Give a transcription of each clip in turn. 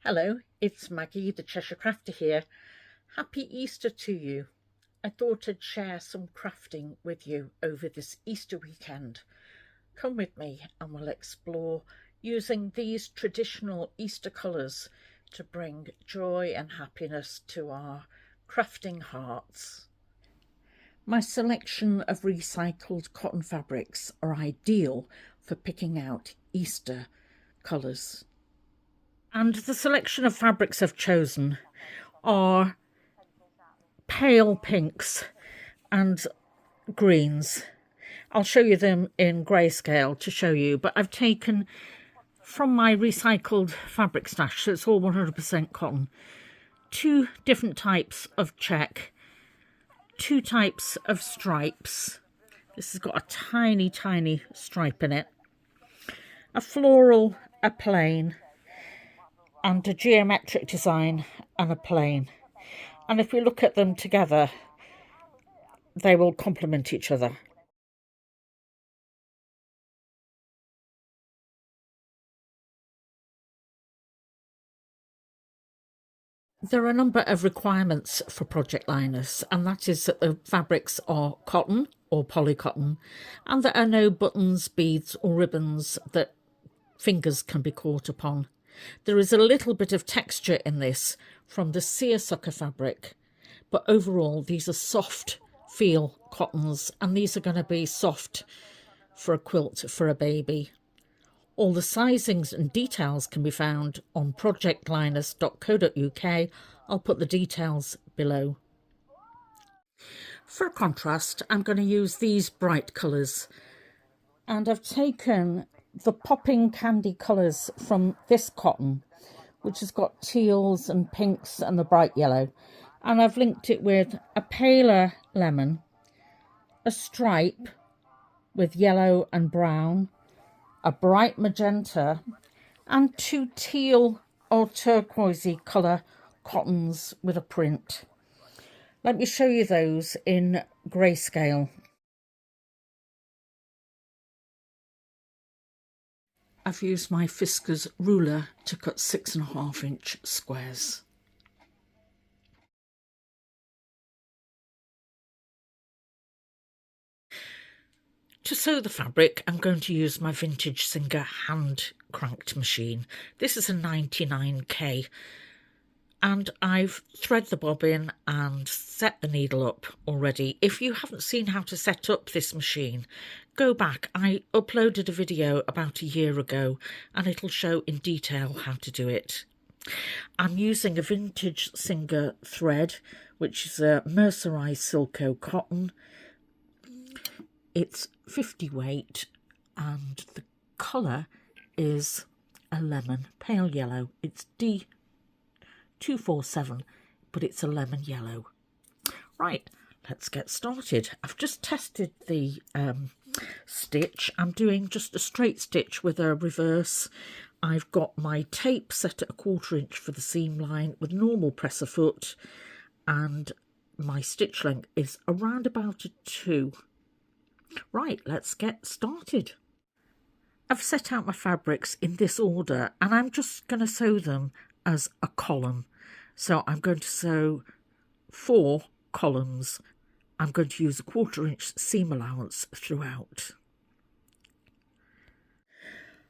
Hello, it's Maggie, the Cheshire Crafter here. Happy Easter to you. I thought I'd share some crafting with you over this Easter weekend. Come with me and we'll explore using these traditional Easter colours to bring joy and happiness to our crafting hearts. My selection of recycled cotton fabrics are ideal for picking out Easter colours. And the selection of fabrics I've chosen are pale pinks and greens. I'll show you them in grayscale to show you, but I've taken from my recycled fabric stash, so it's all 100% cotton, 2 different types of check, 2 types of stripes. This has got a tiny stripe in it, a floral, a plain, and a geometric design and a plain. And if we look at them together, they will complement each other. There are a number of requirements for Project Linus, and that is that the fabrics are cotton or polycotton, and there are no buttons, beads or ribbons that fingers can be caught upon. There is a little bit of texture in this from the seersucker fabric, but overall these are soft feel cottons, and these are going to be soft for a quilt for a baby. All the sizings and details can be found on projectlinus.co.uk. I'll put the details below. For contrast, I'm going to use these bright colours, and I've taken the popping candy colours from this cotton, which has got teals and pinks and the bright yellow, and I've linked it with a paler lemon, a stripe with yellow and brown, a bright magenta, and 2 teal or turquoisey colour cottons with a print. Let me show you those in grayscale. I've used my Fiskars ruler to cut 6.5-inch squares. To sew the fabric, I'm going to use my vintage Singer hand cranked machine. This is a 99K, and I've thread the bobbin and set the needle up already. If you haven't seen how to set up this machine, go back. I uploaded a video about a year ago and it'll show in detail how to do it. I'm using a vintage Singer thread, which is a mercerized Silco cotton. It's 50 weight and the colour is a lemon, pale yellow. It's D247, but it's a lemon yellow. Right, let's get started. I've just tested the stitch. I'm doing just a straight stitch with a reverse. I've got my tape set at 1/4 inch for the seam line with normal presser foot, and my stitch length is around about a 2. Right, let's get started. I've set out my fabrics in this order, and I'm just going to sew them as a column. So I'm going to sew 4 columns. I'm going to use a 1/4 inch seam allowance throughout.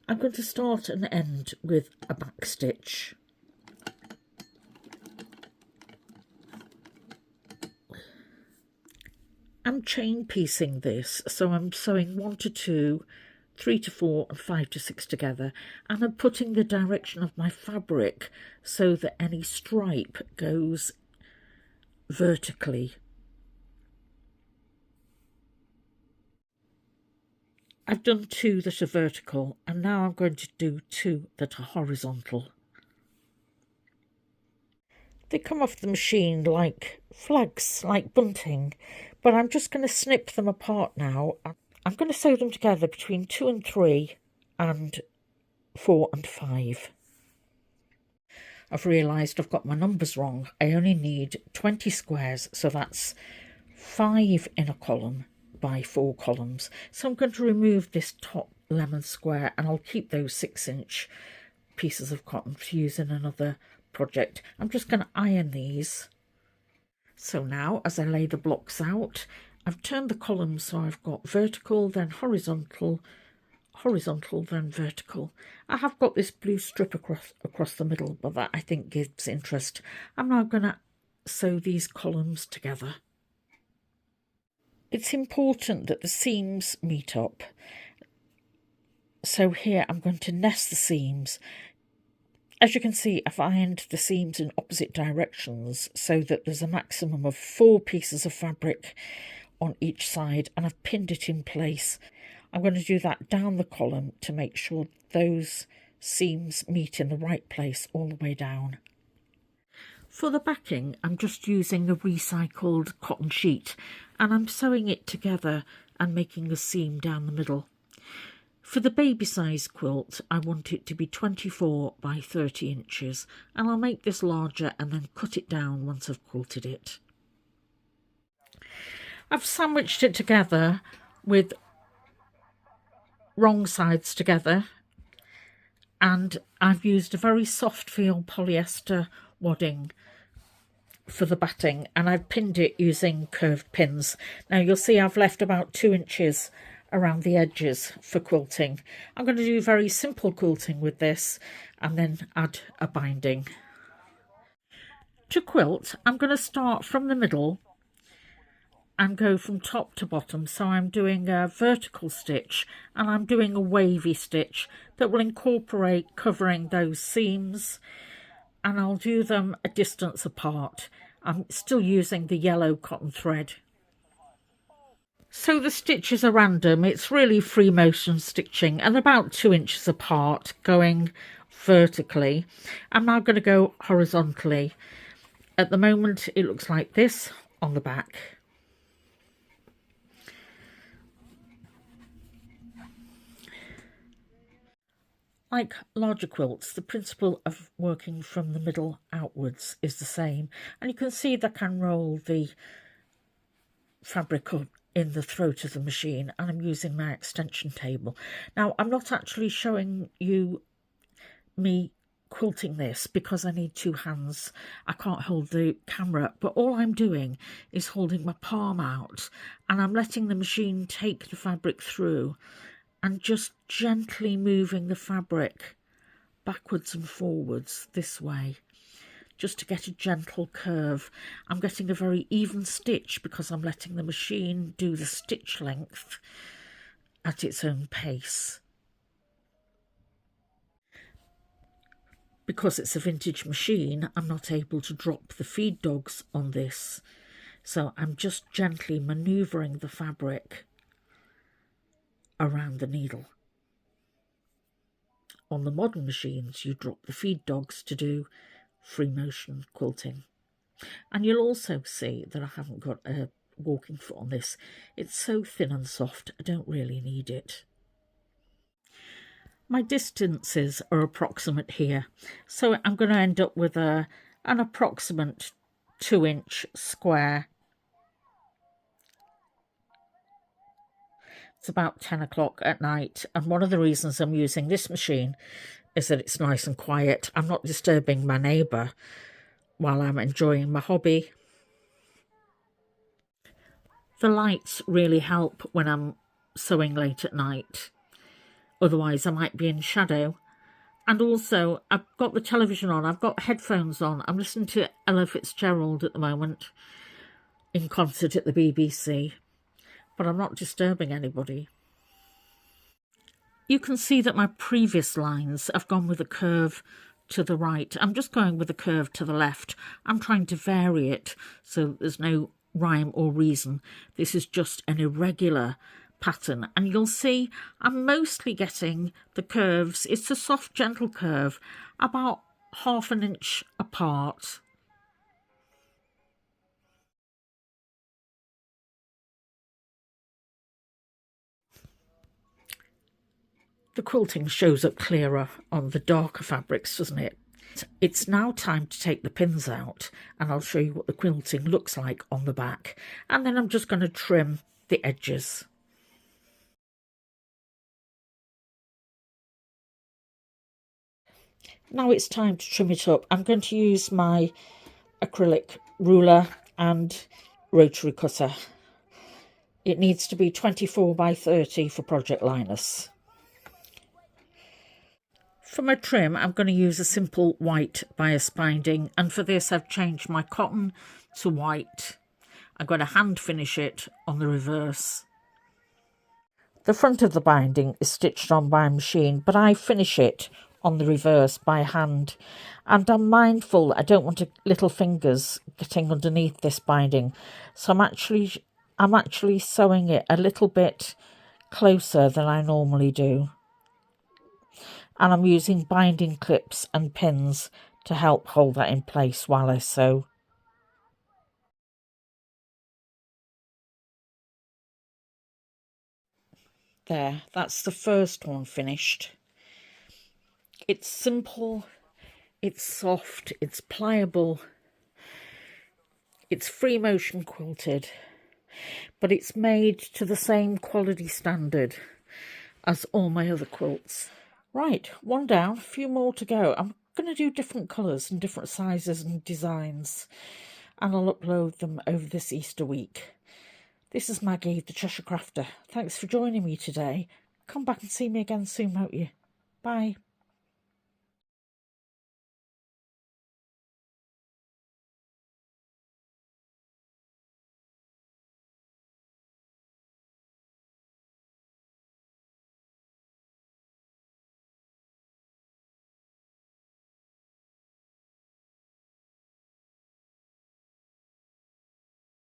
I'm going to start and end with a back stitch. I'm chain piecing this, so I'm sewing 1 to 2, 3 to 4 and 5 to 6 together, and I'm putting the direction of my fabric so that any stripe goes vertically. I've done 2 that are vertical, and now I'm going to do 2 that are horizontal. They come off the machine like flags, like bunting, but I'm just going to snip them apart now. I'm going to sew them together between 2 and 3 and 4 and 5. I've realised I've got my numbers wrong. I only need 20 squares, so that's 5 in a column by 4 columns. So I'm going to remove this top lemon square, and I'll keep those 6-inch pieces of cotton to use in another project. I'm just going to iron these. So now, as I lay the blocks out, I've turned the columns so I've got vertical, then horizontal, horizontal, then vertical. I have got this blue strip across the middle, but that I think gives interest. I'm now going to sew these columns together. It's important that the seams meet up. So here I'm going to nest the seams. As you can see, I've ironed the seams in opposite directions so that there's a maximum of 4 pieces of fabric on each side, and I've pinned it in place. I'm going to do that down the column to make sure those seams meet in the right place all the way down. For the backing, I'm just using a recycled cotton sheet, and I'm sewing it together and making a seam down the middle. For the baby size quilt, I want it to be 24 by 30 inches, and I'll make this larger and then cut it down once I've quilted it. I've sandwiched it together with wrong sides together, and I've used a very soft feel polyester wadding for the batting, and I've pinned it using curved pins. Now you'll see I've left about 2 inches around the edges for quilting. I'm going to do very simple quilting with this and then add a binding. To quilt, I'm going to start from the middle and go from top to bottom. So I'm doing a vertical stitch, and I'm doing a wavy stitch that will incorporate covering those seams, and I'll do them a distance apart. I'm still using the yellow cotton thread. So the stitches are random. It's really free motion stitching and about 2 inches apart going vertically. I'm now going to go horizontally. At the moment it looks like this on the back. Like larger quilts, the principle of working from the middle outwards is the same, and you can see that I can roll the fabric up in the throat of the machine, and I'm using my extension table. Now, I'm not actually showing you me quilting this because I need 2 hands. I can't hold the camera, but all I'm doing is holding my palm out, and I'm letting the machine take the fabric through and just gently moving the fabric backwards and forwards this way, just to get a gentle curve. I'm getting a very even stitch because I'm letting the machine do the stitch length at its own pace. Because it's a vintage machine, I'm not able to drop the feed dogs on this, so I'm just gently manoeuvring the fabric around the needle. On the modern machines, you drop the feed dogs to do free motion quilting. And you'll also see that I haven't got a walking foot on this. It's so thin and soft, I don't really need it. My distances are approximate here, so I'm going to end up with an approximate 2-inch square. It's about 10 o'clock at night, and one of the reasons I'm using this machine is that it's nice and quiet. I'm not disturbing my neighbour while I'm enjoying my hobby. The lights really help when I'm sewing late at night. Otherwise I might be in shadow. And also I've got the television on, I've got headphones on. I'm listening to Ella Fitzgerald at the moment in concert at the BBC. But I'm not disturbing anybody. You can see that my previous lines have gone with a curve to the right. I'm just going with a curve to the left. I'm trying to vary it so there's no rhyme or reason. This is just an irregular pattern, and you'll see I'm mostly getting the curves. It's a soft, gentle curve, about 1/2 inch apart. The quilting shows up clearer on the darker fabrics, doesn't it? It's now time to take the pins out, and I'll show you what the quilting looks like on the back. And then I'm just going to trim the edges. Now it's time to trim it up. I'm going to use my acrylic ruler and rotary cutter. It needs to be 24 by 30 for Project Linus. For my trim, I'm going to use a simple white bias binding, and for this I've changed my cotton to white. I'm going to hand finish it on the reverse. The front of the binding is stitched on by machine, but I finish it on the reverse by hand, and I'm mindful I don't want little fingers getting underneath this binding, so I'm actually sewing it a little bit closer than I normally do, and I'm using binding clips and pins to help hold that in place while I sew. There, that's the first one finished. It's simple, it's soft, it's pliable, it's free motion quilted, but it's made to the same quality standard as all my other quilts. Right, one down, a few more to go. I'm going to do different colours and different sizes and designs, and I'll upload them over this Easter week. This is Maggie, the Cheshire Crafter. Thanks for joining me today. Come back and see me again soon, won't you? Bye.